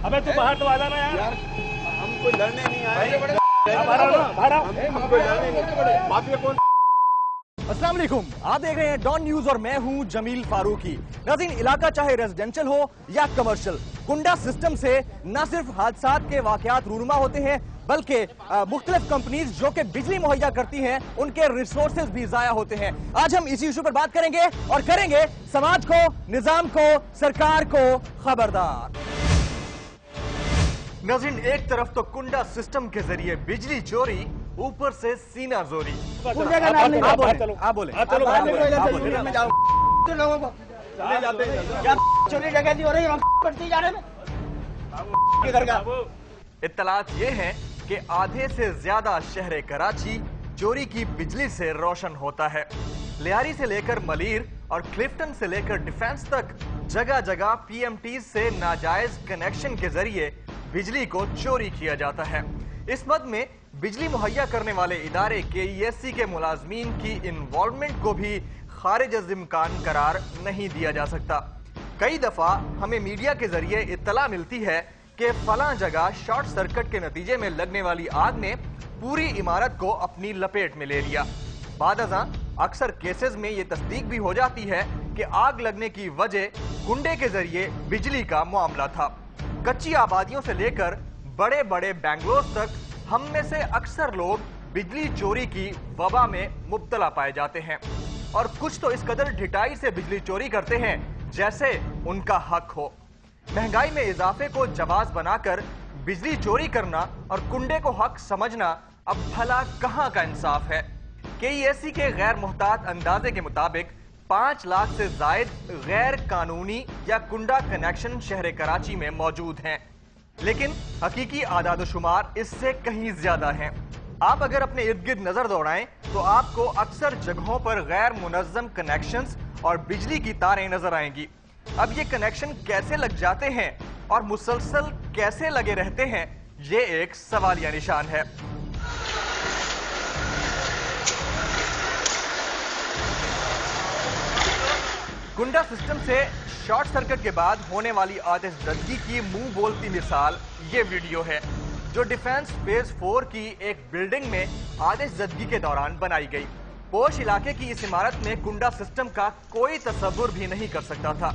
ابے تو باہر تو آ جانا یار. ہم کوئی لڑنے نہیں آئے. السلام علیکم، آپ دیکھ رہے ہیں ڈان نیوز اور میں ہوں جمیل فاروقی. ناظرین، علاقہ چاہے ریزیڈینشل ہو یا کمرشل، کنڈا سسٹم سے نہ صرف حادثات کے واقعات رونما ہوتے ہیں بلکہ مختلف کمپنیز جو کہ بجلی مہیا کرتی ہیں ان کے ریسورسز بھی ضائع ہوتے ہیں. آج ہم اسی ایشو پر بات کریں گے اور کریں گے سماج کو، نظام کو، سرکار کو خبردار. ناظرین، ایک طرف تو کنڈا سسٹم کے ذریعے بجلی چوری، اوپر سے سینہ زوری. آپ بولیں. اطلاعات یہ ہیں کہ آدھے سے زیادہ شہر کراچی چوری کی بجلی سے روشن ہوتا ہے. لیاری سے لے کر ملیر اور کلفٹن سے لے کر ڈیفنس تک جگہ جگہ پی ایم ٹیز سے ناجائز کنیکشن کے ذریعے بجلی کو چوری کیا جاتا ہے. اس مد میں بجلی مہیا کرنے والے ادارے کے ای ایس سی کے ملازمین کی انوالومنٹ کو بھی خارج از امکان قرار نہیں دیا جا سکتا. کئی دفعہ ہمیں میڈیا کے ذریعے اطلاع ملتی ہے کہ فلاں جگہ شارٹ سرکٹ کے نتیجے میں لگنے والی آگ نے پوری عمارت کو اپنی لپیٹ میں لے لیا. بعد ازاں اکثر کیسز میں یہ تصدیق بھی ہو جاتی ہے کہ آگ لگنے کی وجہ کنڈے کے ذریعے بجلی کا معاملہ تھا. کچی آبادیوں سے لے کر بڑے بڑے بینگلورز تک ہم میں سے اکثر لوگ بجلی چوری کی وبا میں مبتلا پائے جاتے ہیں، اور کچھ تو اس قدر ڈھٹائی سے بجلی چوری کرتے ہیں جیسے ان کا حق ہو. مہنگائی میں اضافے کو جواز بنا کر بجلی چوری کرنا اور کنڈے کو حق سمجھنا اب بھلا کہاں کا انصاف ہے؟ کے ای ایس سی کے غیر محتاط اندازے کے مطابق 5 لاکھ سے زائد غیر قانونی یا کنڈا کنیکشن شہر کراچی میں موجود ہیں، لیکن حقیقی اعداد و شمار اس سے کہیں زیادہ ہیں. آپ اگر اپنے ارد گرد نظر دوڑائیں تو آپ کو اکثر جگہوں پر غیر منظم کنیکشنز اور بجلی کی تاریں نظر آئیں گی. اب یہ کنیکشن کیسے لگ جاتے ہیں اور مسلسل کیسے لگے رہتے ہیں، یہ ایک سوالیہ نشان ہے. کنڈا سسٹم سے شارٹ سرکٹ کے بعد ہونے والی آتش زدگی کی منہ بولتی مثال یہ ویڈیو ہے، جو ڈیفنس فیز 4 کی ایک بلڈنگ میں آتش زدگی کے دوران بنائی گئی. پوش علاقے کی اس عمارت میں کنڈا سسٹم کا کوئی تصور بھی نہیں کر سکتا تھا،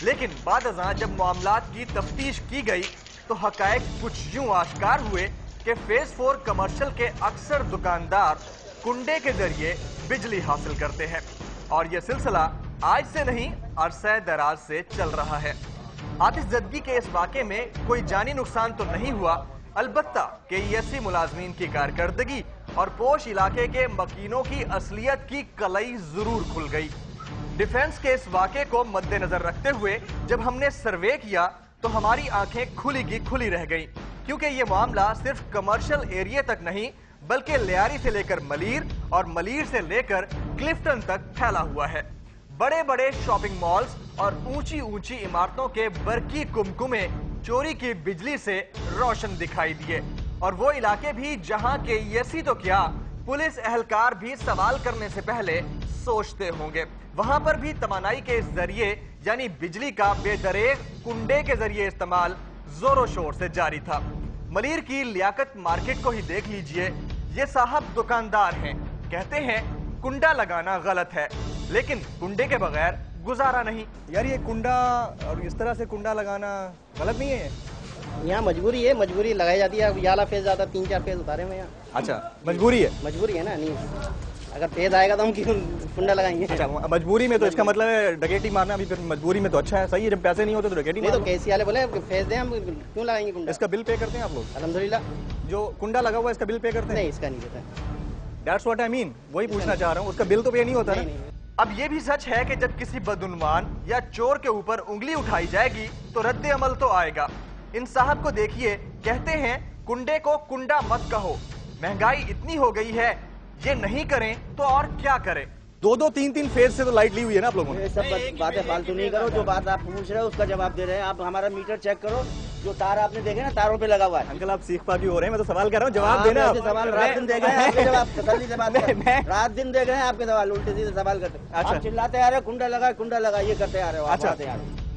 لیکن بعد ازاں جب معاملات کی تفتیش کی گئی تو حقائق کچھ یوں آشکار ہوئے کہ فیز 4 کمرشل کے اکثر دکاندار کنڈے کے ذریعے بجلی حاصل کرتے ہیں، اور یہ سلسلہ آج سے نہیں عرصہ دراز سے چل رہا ہے. آتش زدگی کے اس واقعے میں کوئی جانی نقصان تو نہیں ہوا، البتہ کے ای ایس سی ملازمین کی کارکردگی اور پوش علاقے کے مکینوں کی اصلیت کی کلئی ضرور کھل گئی. ڈیفنس کے اس واقعے کو مد نظر رکھتے ہوئے جب ہم نے سروے کیا تو ہماری آنکھیں کھلی کی کھلی رہ گئیں، کیونکہ یہ معاملہ صرف کمرشل ایریے تک نہیں بلکہ لیاری سے لے کر ملیر اور ملیر سے لے کر کلفٹن تک پھیلا ہوا ہے. بڑے بڑے شاپنگ مالز اور اونچی اونچی عمارتوں کے برقی کمکمے چوری کی بجلی سے روشن دکھائی دیے، اور وہ علاقے بھی جہاں کے ای ایس سی تو کیا پولیس اہلکار بھی سوال کرنے سے پہلے سوچتے ہوں گے، وہاں پر بھی توانائی کے ذریعے یعنی بجلی کا بے دریغ کنڈے کے ذریعے استعمال زور و شور سے جاری تھا. ملیر کی لیاقت مارکیٹ کو ہی دیکھ لیجئے. یہ صاحب دکاندار ہیں، کہتے ہیں کنڈا لگانا غلط ہے لیکن کنڈے کے بغیر گزارا نہیں. یار یہ کنڈا اور اس طرح سے کنڈا لگانا غلط نہیں ہے؟ یہاں مجبوری ہے، مجبوری لگائی جاتی ہے. یالا فیز زیادہ 3-4 فیز اتارے ہوئے یہاں. اچھا، مجبوری ہے. مجبوری ہے نا، نہیں اگر فیز آئے گا تو ہم کیوں کنڈا لگائیں گے؟ اچھا، مجبوری میں تو اس کا مطلب ہے ڈکیٹی مارنا بھی پھر مجبوری میں تو اچھا ہے، صحیح ہے. جب پیسے نہیں ہوتے تو ڈکیٹی نہیں تو کیسی والے بولے فیز دیں، ہم کیوں لگائیں گے کنڈا؟ اس کا بل پے کرتے ہیں آپ لوگ؟ الحمدللہ. جو کنڈا لگا ہوا ہے اس کا بل پے کرتے ہیں؟ نہیں، اس کا نہیں دیتا. That's what I mean. وہی پوچھنا چاہ رہا ہوں، اس کا بل تو پے نہیں ہوتا نا. اب یہ بھی سچ ہے کہ جب کسی بدعنوان یا چور کے اوپر انگلی اٹھائی جائے گی تو رد عمل تو آئے گا. ان صاحب کو دیکھیے، کہتے ہیں کنڈے کو کنڈا مت کہو، مہنگائی اتنی ہو گئی ہے، یہ نہیں کریں تو اور کیا کریں. 2-3 فیز سے تو لائٹ لی ہوئی ہے نا آپ لوگوں نے. یہ سب باتیں فالتو نہیں کرو، جو بات آپ پوچھ رہے ہو اس کا جواب دے رہے ہیں. آپ ہمارا میٹر چیک کرو، جو تار آپ نے دیکھے نا تاروں پہ لگا ہوا ہے. انکل آپ سیکھ پاکی ہو رہے ہیں، میں تو سوال کر رہا ہوں، جواب دینا. سوال رات دن دیکھ رہے ہیں آپ کے جواب، تسلی سے بات کریں. رات دن دیکھ رہے ہیں آپ کے سوال، الٹے سیدھے سوال کرتے ہیں. آپ چلاتے آ رہے ہیں کنڈا لگا کنڈا لگا، یہ کرتے آ رہے ہو. اچھا،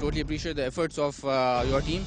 Totally appreciate the efforts of your team.